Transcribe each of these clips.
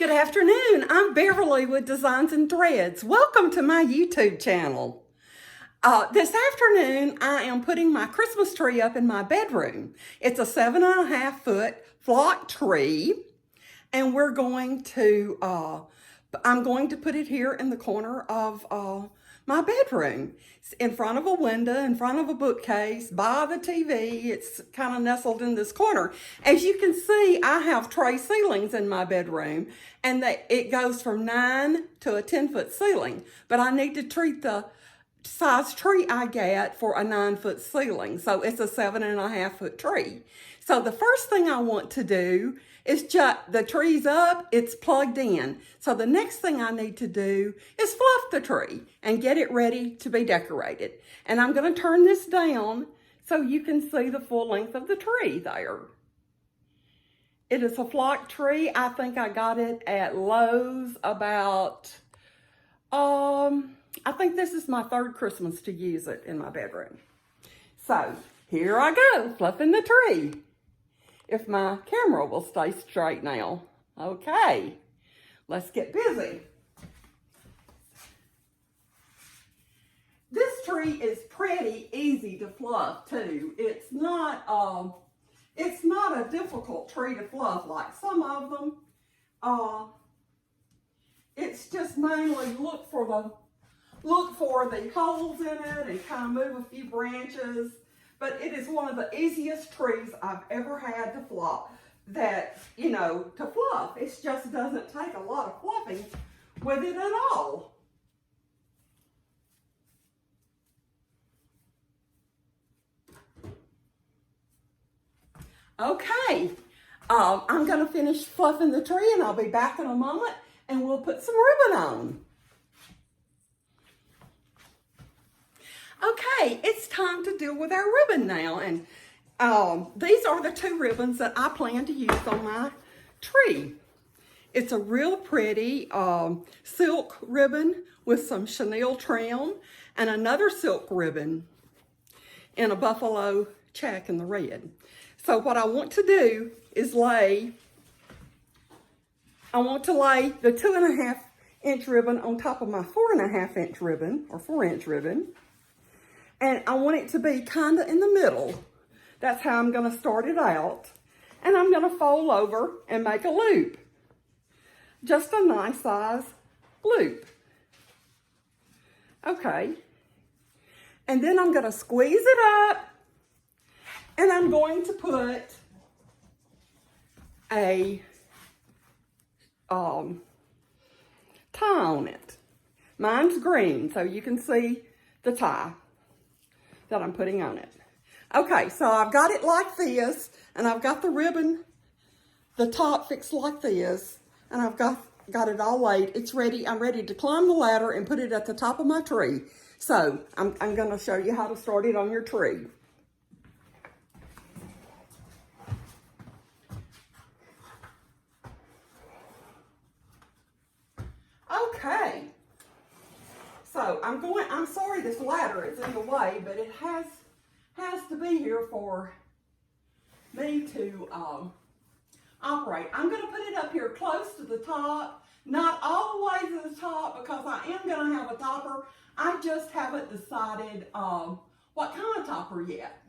Good afternoon. I'm Beverly with Designs and Threads. Welcome to my YouTube channel. This afternoon, I am putting my Christmas tree up in my bedroom. It's a 7.5-foot flock tree, and I'm going to put it here in the corner of my bedroom. It's in front of a window, in front of a bookcase, by the TV. It's kind of nestled in this corner. As you can see, I have tray ceilings in my bedroom, and it goes from 9 to a 10-foot ceiling. But I need to treat the size tree I get for a 9-foot ceiling. So it's a 7.5-foot tree. So the first thing I want to do is the tree's up, it's plugged in. So the next thing I need to do is fluff the tree and get it ready to be decorated. And I'm going to turn this down so you can see the full length of the tree there. It is a flock tree. I think I got it at Lowe's about, I think this is my third Christmas to use it in my bedroom. So here I go, fluffing the tree. If my camera will stay straight now. Okay, let's get busy. This tree is pretty easy to fluff too. It's not a difficult tree to fluff like some of them. It's just mainly look for the holes in it and kind of move a few branches. But it is one of the easiest trees I've ever had to fluff. To fluff. It just doesn't take a lot of fluffing with it at all. Okay, I'm going to finish fluffing the tree and I'll be back in a moment and we'll put some ribbon on. Okay, it's time to deal with our ribbon now, and these are the 2 ribbons that I plan to use on my tree. It's a real pretty silk ribbon with some chenille trim and another silk ribbon in a buffalo check in the red. So what I want to do is lay the 2.5-inch ribbon on top of my 4.5-inch ribbon, or 4-inch ribbon. And I want it to be kind of in the middle. That's how I'm going to start it out. And I'm going to fold over and make a loop. Just a nice size loop. Okay. And then I'm going to squeeze it up. And I'm going to put a tie on it. Mine's green, so you can see the tie that I'm putting on it. Okay, so I've got it like this, and I've got the ribbon, the top fixed like this, and I've got it all laid. It's ready. I'm ready to climb the ladder and put it at the top of my tree. So I'm going to show you how to start it on your tree. Okay. So I'm sorry this ladder is in the way, but it has to be here for me to operate. I'm going to put it up here close to the top, not all the way to the top because I am going to have a topper. I just haven't decided what kind of topper yet.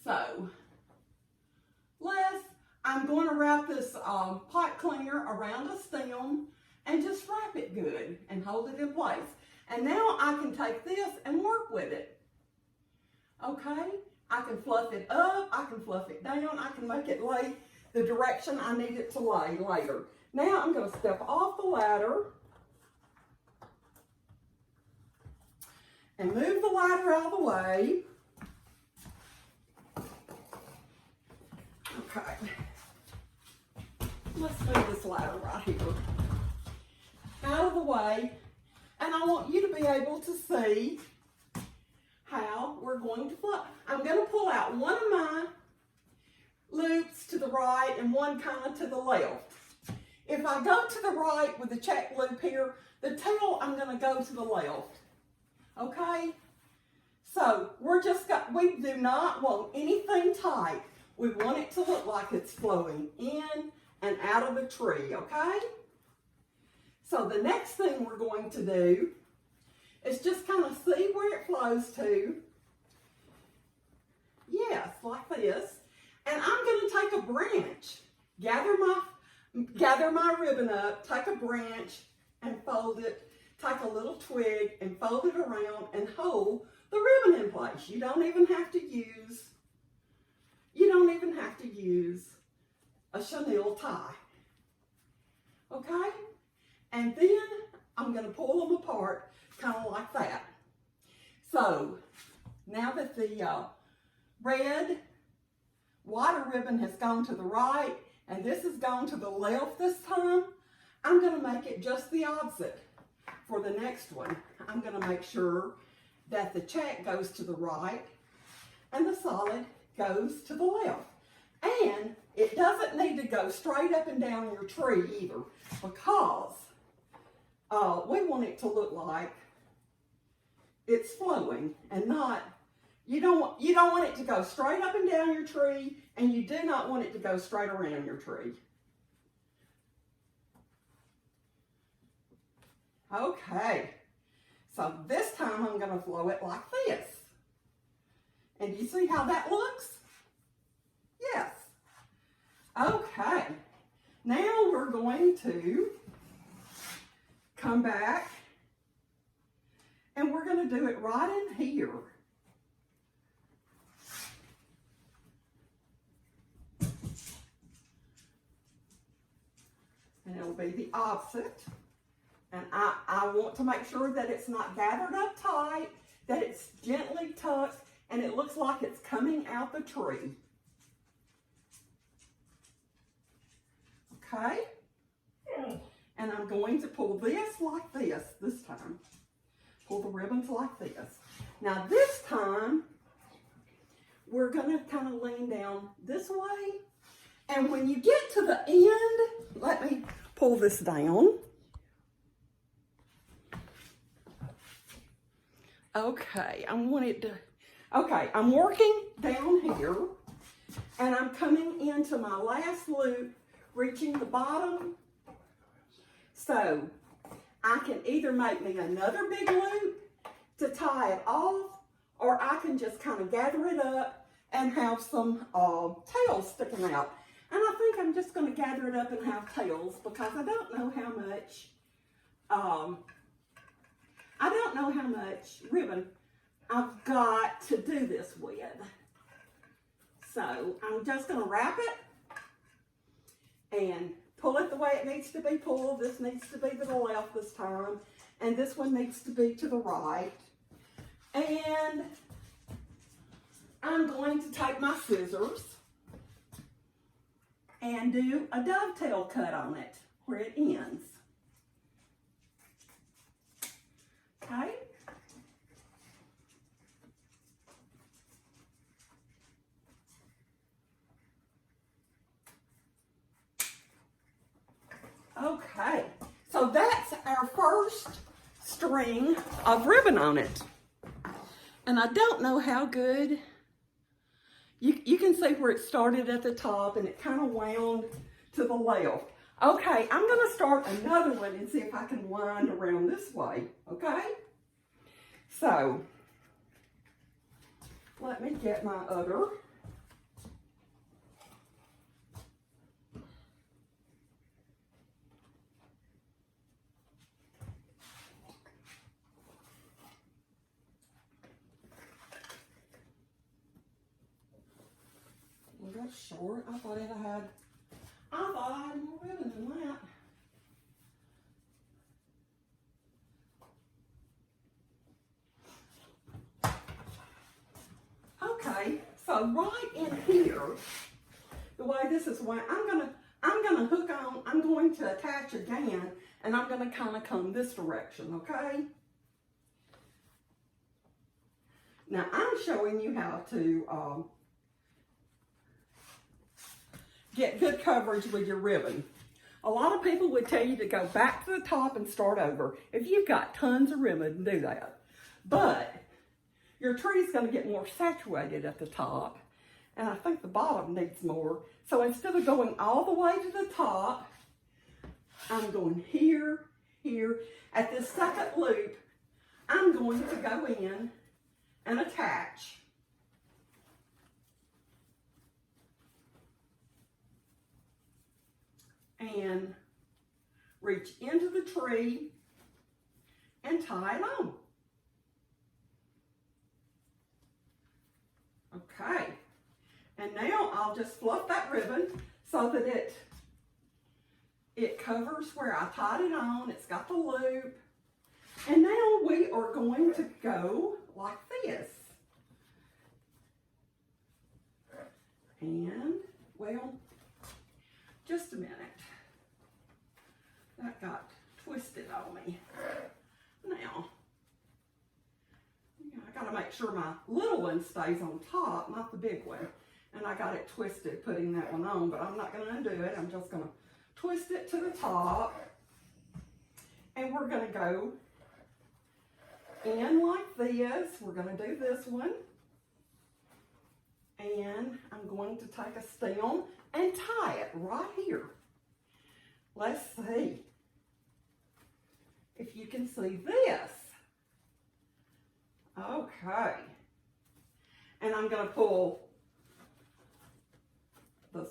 So I'm going to wrap this pipe cleaner around a stem and just wrap it good and hold it in place. And now I can take this and work with it. Okay? I can fluff it up, I can fluff it down, I can make it lay the direction I need it to lay later. Now I'm going to step off the ladder and move the ladder out of the way. Okay. Let's move this ladder right here out of the way, and I want you to be able to see how we're going to fluff. I'm going to pull out one of my loops to the right and one kind of to the left. If I go to the right with the check loop here, the tail I'm going to go to the left. Okay? So we do not want anything tight. We want it to look like it's flowing in and out of the tree, okay? So the next thing we're going to do is just kind of see where it flows to. Yes, like this. And I'm going to take a branch, gather my ribbon up, take a branch and fold it, take a little twig and fold it around and hold the ribbon in place. You don't even have to use a chenille tie. Okay? And then I'm going to pull them apart kind of like that. So now that the red water ribbon has gone to the right and this has gone to the left this time, I'm going to make it just the opposite for the next one. I'm going to make sure that the check goes to the right and the solid goes to the left. And it doesn't need to go straight up and down your tree either, because we want it to look like it's flowing and not, you don't want it to go straight up and down your tree, and you do not want it to go straight around your tree. Okay, so this time I'm going to flow it like this. And you see how that looks? Yes. Okay, now we're going to come back and we're going to do it right in here. And it'll be the opposite. And I want to make sure that it's not gathered up tight, that it's gently tucked, and it looks like it's coming out the tree. Okay? And I'm going to pull this like this time. Pull the ribbons like this. Now this time, we're going to kind of lean down this way. And when you get to the end, let me pull this down. Okay, I'm working down here, and I'm coming into my last loop, reaching the bottom. So I can either make me another big loop to tie it off, or I can just kind of gather it up and have some tails sticking out. And I think I'm just going to gather it up and have tails, because I don't know how much ribbon I've got to do this with. So I'm just going to wrap it and pull it the way it needs to be pulled. This needs to be to the left this time, and this one needs to be to the right. And I'm going to take my scissors and do a dovetail cut on it where it ends. Okay? Okay, so that's our first string of ribbon on it. And I don't know how good, you can see where it started at the top and it kind of wound to the left. Okay, I'm going to start another one and see if I can wind around this way, okay? So, let me get my other. Well, that's short. I thought I had more ribbon than that. Okay, so right in here, the way this is wound, I'm gonna hook on, I'm going to attach again, and I'm gonna kind of come this direction, okay? Now I'm showing you how to get good coverage with your ribbon. A lot of people would tell you to go back to the top and start over. If you've got tons of ribbon, do that. But your tree is going to get more saturated at the top, and I think the bottom needs more. So instead of going all the way to the top, I'm going here, here. At this second loop, I'm going to go in and attach. And reach into the tree and tie it on. Okay, and now I'll just fluff that ribbon so that it covers where I tied it on. It's got the loop. And now we are going to go like this. And, well, just a minute. That got twisted on me. Now, I gotta make sure my little one stays on top, not the big one. And I got it twisted putting that one on, but I'm not gonna undo it. I'm just gonna twist it to the top. And we're gonna go in like this. We're gonna do this one. And I'm going to take a stem and tie it right here. Let's see if you can see this. Okay. And I'm going to pull the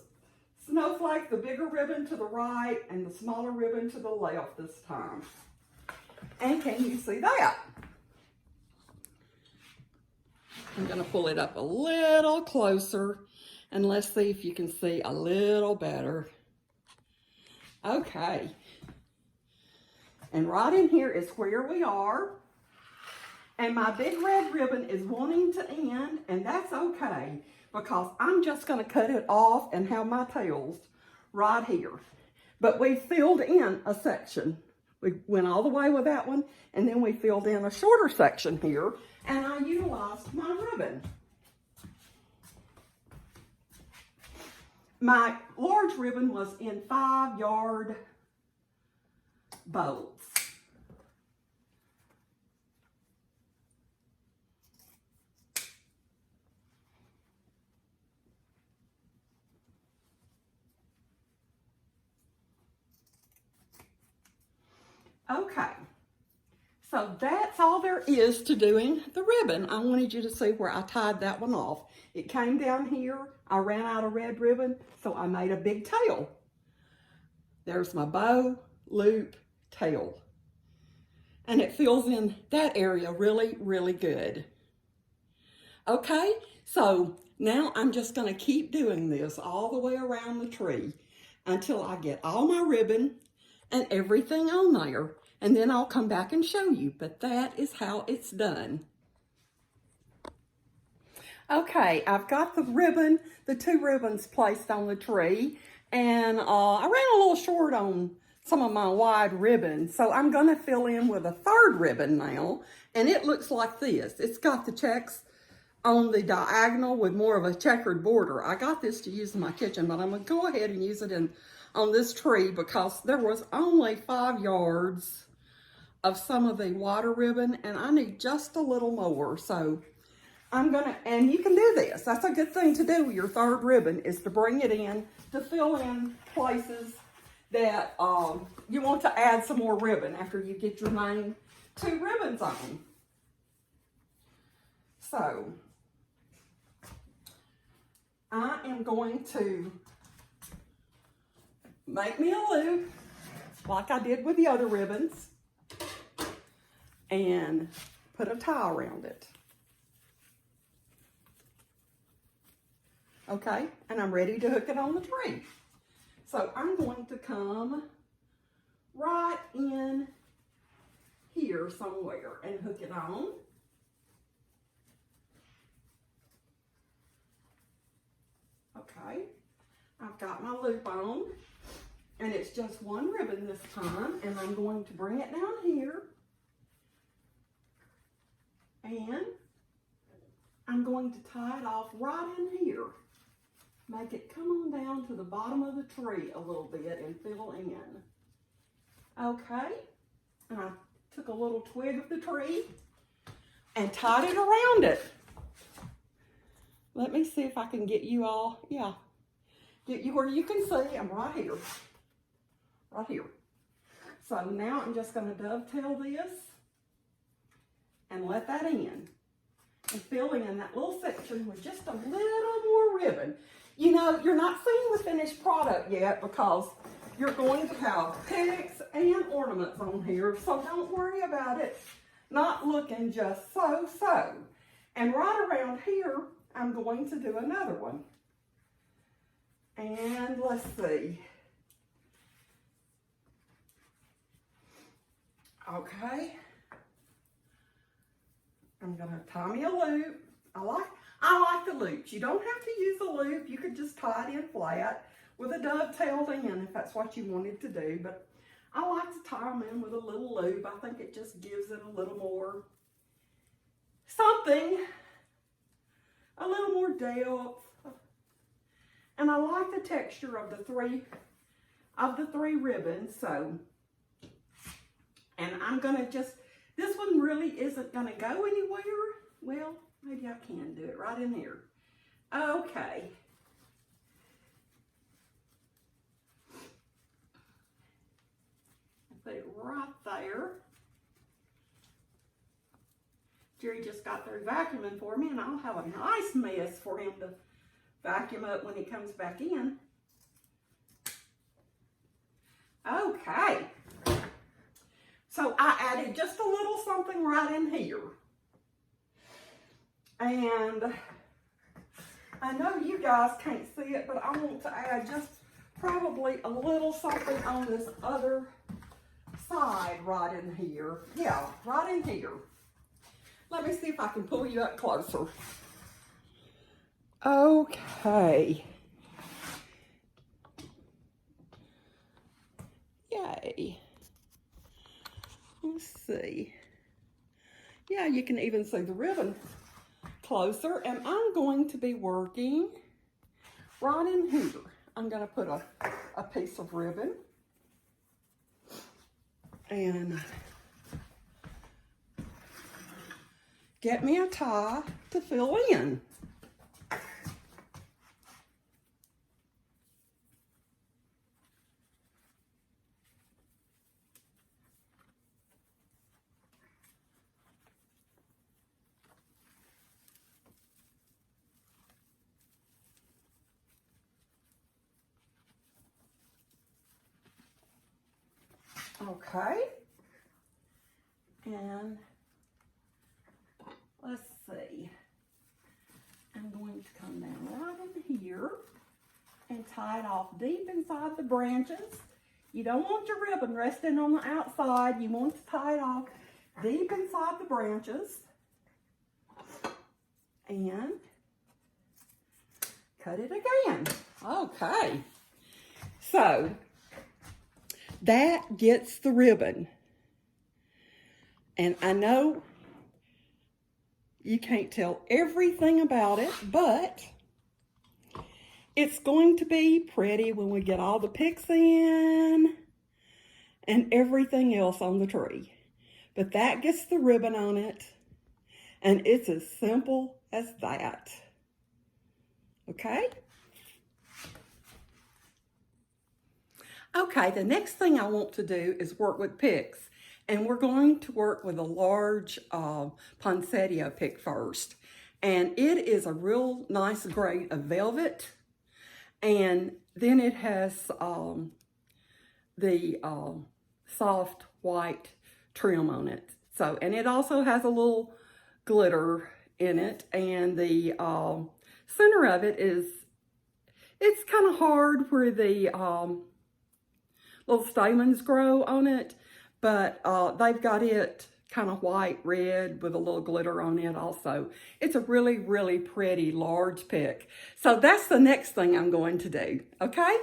snowflake, the bigger ribbon to the right, and the smaller ribbon to the left this time. And can you see that? I'm going to pull it up a little closer, and let's see if you can see a little better. Okay. And right in here is where we are. And my big red ribbon is wanting to end, and that's okay, because I'm just going to cut it off and have my tails right here. But we filled in a section. We went all the way with that one, and then we filled in a shorter section here, and I utilized my ribbon. My large ribbon was in 5-yard bolts. Okay, so that's all there is to doing the ribbon. I wanted you to see where I tied that one off. It came down here, I ran out of red ribbon, so I made a big tail. There's my bow, loop, tail. And it fills in that area really, really good. Okay, so now I'm just gonna keep doing this all the way around the tree until I get all my ribbon and everything on there. And then I'll come back and show you, but that is how it's done. Okay, I've got the ribbon, the 2 ribbons placed on the tree, and I ran a little short on some of my wide ribbons, so I'm gonna fill in with a 3rd ribbon now, and it looks like this. It's got the checks on the diagonal with more of a checkered border. I got this to use in my kitchen, but I'm gonna go ahead and use it on this tree because there was only 5 yards of some of the water ribbon, and I need just a little more. So I'm gonna, and you can do this. That's a good thing to do with your 3rd ribbon, is to bring it in to fill in places that you want to add some more ribbon after you get your main 2 ribbons on. So I am going to make me a loop like I did with the other ribbons and put a tie around it. Okay, and I'm ready to hook it on the tree. So I'm going to come right in here somewhere and hook it on. Okay, I've got my loop on, and it's just 1 ribbon this time, and I'm going to bring it down here, and I'm going to tie it off right in here. Make it come on down to the bottom of the tree a little bit and fill in. Okay, and I took a little twig of the tree and tied it around it. Let me see if I can get you all, yeah. Get you where you can see. I'm right here. Right here. So now I'm just going to dovetail this and let that in. And fill in that little section with just a little more ribbon. You know, you're not seeing the finished product yet because you're going to have picks and ornaments on here. So don't worry about it not looking just so. And right around here, I'm going to do another one. And let's see. Okay. I'm gonna tie me a loop. I like the loops. You don't have to use a loop. You could just tie it in flat with a dovetailed in if that's what you wanted to do. But I like to tie them in with a little loop. I think it just gives it a little more something, a little more depth. And I like the texture of the three ribbons. So, and I'm gonna just. This one really isn't going to go anywhere. Well, maybe I can do it right in here. Okay. Put it right there. Jerry just got through vacuuming for me, and I'll have a nice mess for him to vacuum up when he comes back in. Okay. So I added just a little something right in here. And I know you guys can't see it, but I want to add just probably a little something on this other side right in here. Yeah, right in here. Let me see if I can pull you up closer. Okay. Yay. Let's see. Yeah, you can even see the ribbon closer. And I'm going to be working right in here. I'm going to put a piece of ribbon. And get me a tie to fill in. Okay, and let's see, I'm going to come down right in here and tie it off deep inside the branches. You don't want your ribbon resting on the outside. You want to tie it off deep inside the branches and cut it again. Okay, so that gets the ribbon. And I know you can't tell everything about it, but it's going to be pretty when we get all the picks in and everything else on the tree. But that gets the ribbon on it, and it's as simple as that. Okay? Okay, the next thing I want to do is work with picks. And we're going to work with a large poinsettia pick first. And it is a real nice grade of velvet. And then it has the soft white trim on it. So, and it also has a little glitter in it. And the center of it is, it's kind of hard where the little stamens grow on it, but they've got it kind of white red with a little glitter on it also. It's a really, really pretty large pick. So that's the next thing I'm going to do, okay?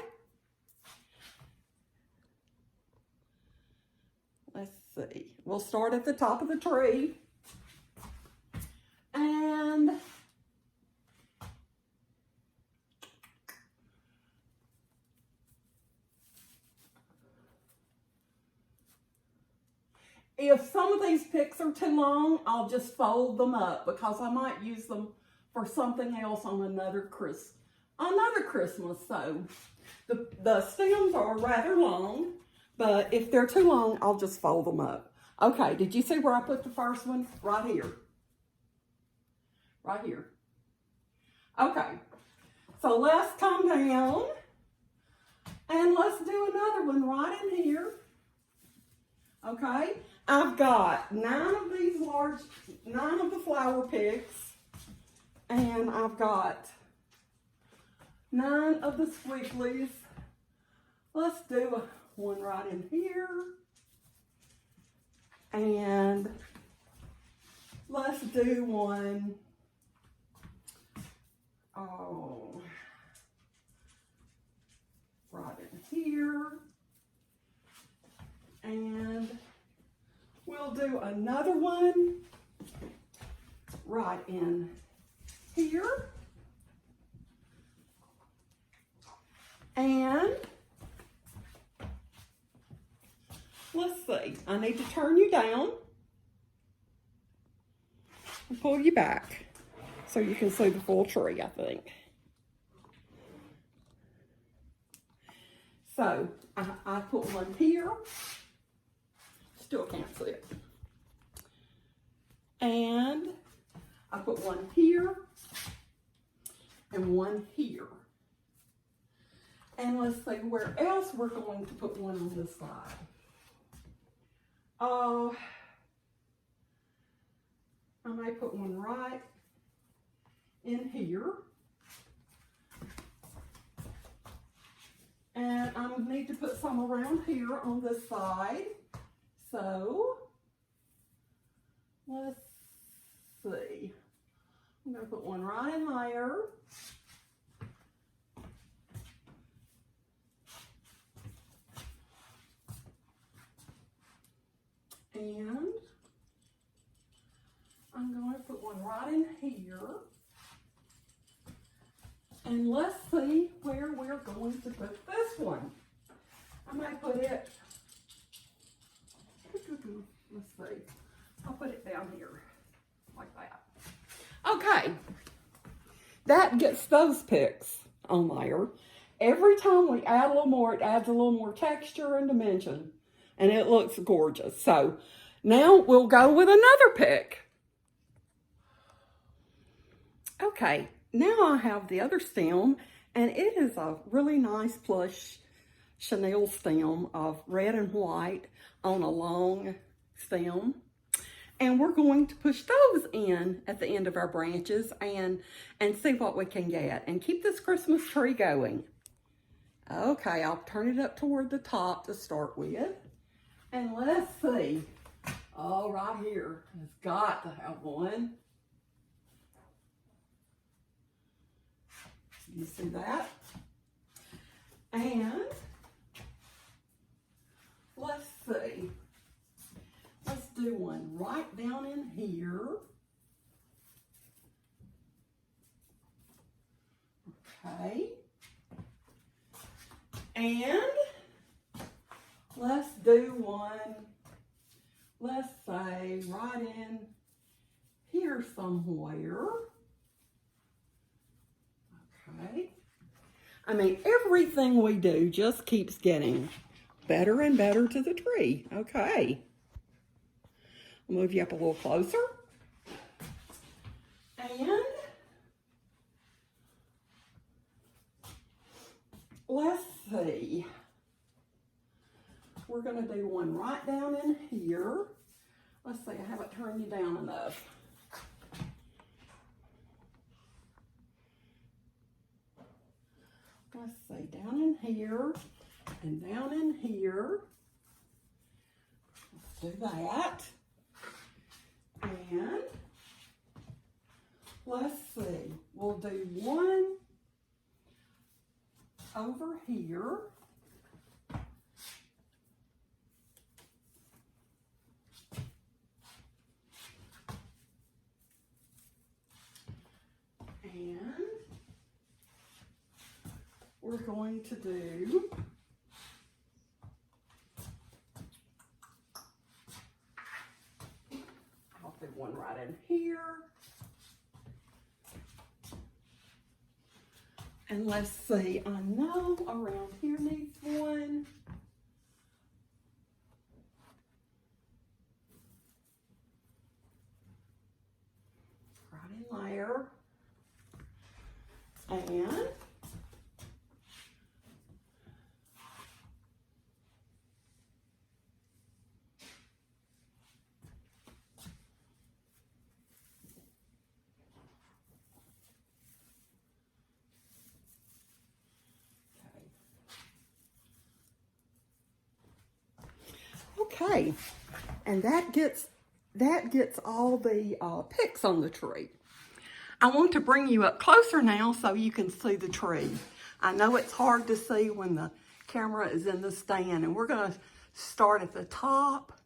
Let's see. We'll start at the top of the tree. And if some of these picks are too long, I'll just fold them up because I might use them for something else on another Christmas. So the stems are rather long, but if they're too long, I'll just fold them up. Okay, did you see where I put the first one? Right here. Right here. Okay, so let's come down and let's do another one right in here. Okay, I've got 9 of the flower picks, and I've got 9 of the squigglies. Let's do one right in here. And let's do one, right in here. And we'll do another one right in here. And let's see, I need to turn you down and pull you back so you can see the full tree, I think. So I put one here, still can't see it. And I put one here and one here. And let's see where else we're going to put one on this side. I may put one right in here. And I need to put some around here on this side. So, let's see. I'm going to put one right in there. And I'm going to put one right in here. And let's see where we're going to put this one. I might put it, let's see, I'll put it down here, like that. Okay, that gets those picks on there. Every time we add a little more, it adds a little more texture and dimension, and it looks gorgeous. So now we'll go with another pick. Okay, now I have the other stem, and it is a really nice plush chenille stem of red and white on a long stem. And we're going to push those in at the end of our branches and see what we can get and keep this Christmas tree going. Okay, I'll turn it up toward the top to start with. And let's see. Oh, right here. It's got to have one. You see that? And let's see. Let's do one right down in here. Okay. And let's do one, let's say, right in here somewhere. Okay. I mean, everything we do just keeps getting better and better to the tree. Okay. I'll move you up a little closer. And let's see. We're going to do one right down in here. Let's see, I haven't turned you down enough. Let's see, down in here and down in here. Let's do that. And let's see, we'll do one over here. And we're going to do one right in here. And let's see, I know around here needs one. Right in there. And okay, and that gets all the picks on the tree. I want to bring you up closer now so you can see the tree. I know it's hard to see when the camera is in the stand, and we're going to start at the top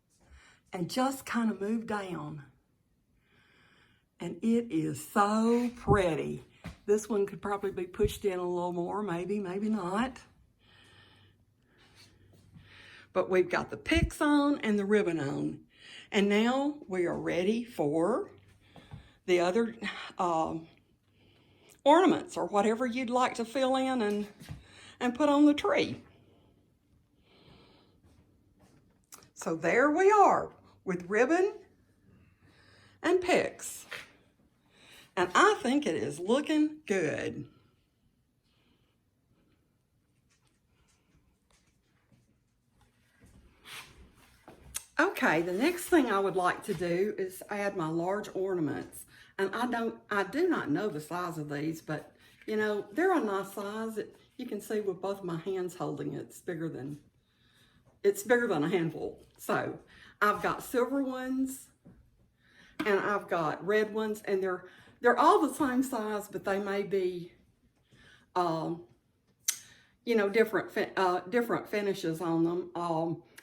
and just kind of move down. And it is so pretty. This one could probably be pushed in a little more, maybe not. But we've got the picks on and the ribbon on. And now we are ready for the other ornaments or whatever you'd like to fill in and put on the tree. So there we are with ribbon and picks. And I think it is looking good. Okay, the next thing I would like to do is add my large ornaments. And I do not know the size of these, but you know, they're a nice size. You can see with both my hands holding it, it's bigger than a handful. So I've got silver ones and I've got red ones, and they're all the same size, but they may be you know, different finishes on them.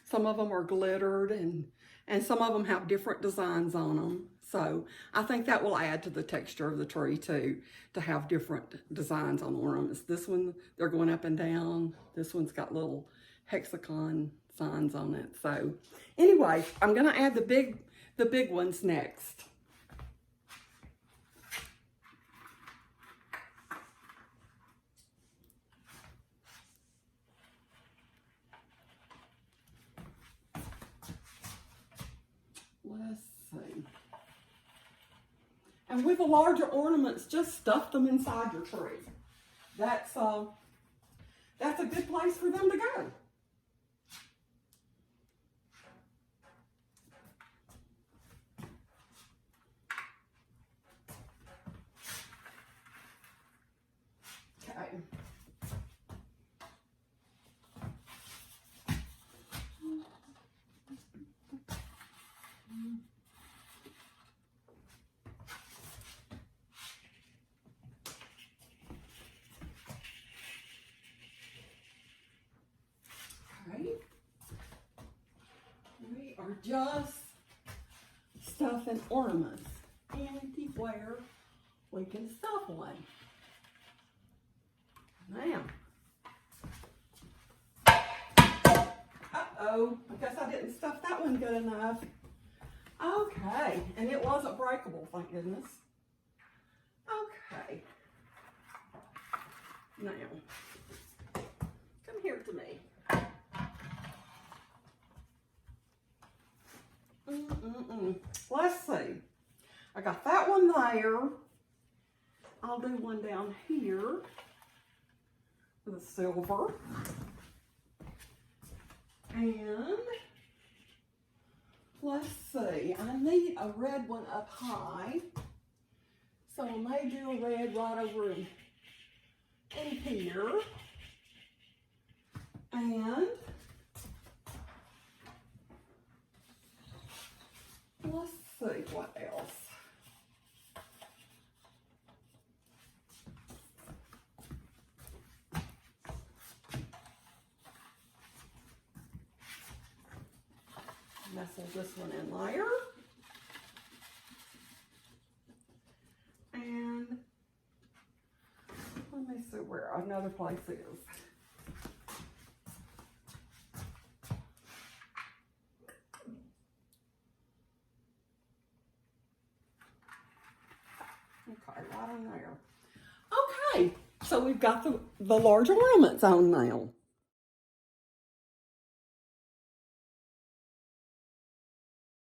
Some of them are glittered and some of them have different designs on them. So I think that will add to the texture of the tree too, to have different designs on the ornaments. This one, they're going up and down. This one's got little hexagon signs on it. So anyway, I'm gonna add the big ones next. Let's see. And with the larger ornaments, just stuff them inside your tree. That's a good place for them to go. Okay. We are just stuffing ornaments anywhere we can stuff one. Now, uh-oh, I guess I didn't stuff that one good enough. Okay, and it wasn't breakable, thank goodness. Okay. Now, come here to me. Let's see. I got that one there. I'll do one down here with a silver. And let's see. I need a red one up high. So I may do a red right over in here. And let's see what else. Nestle this one in there. And let me see where another place is. Okay, right on there. Okay, So we've got the large ornaments on now.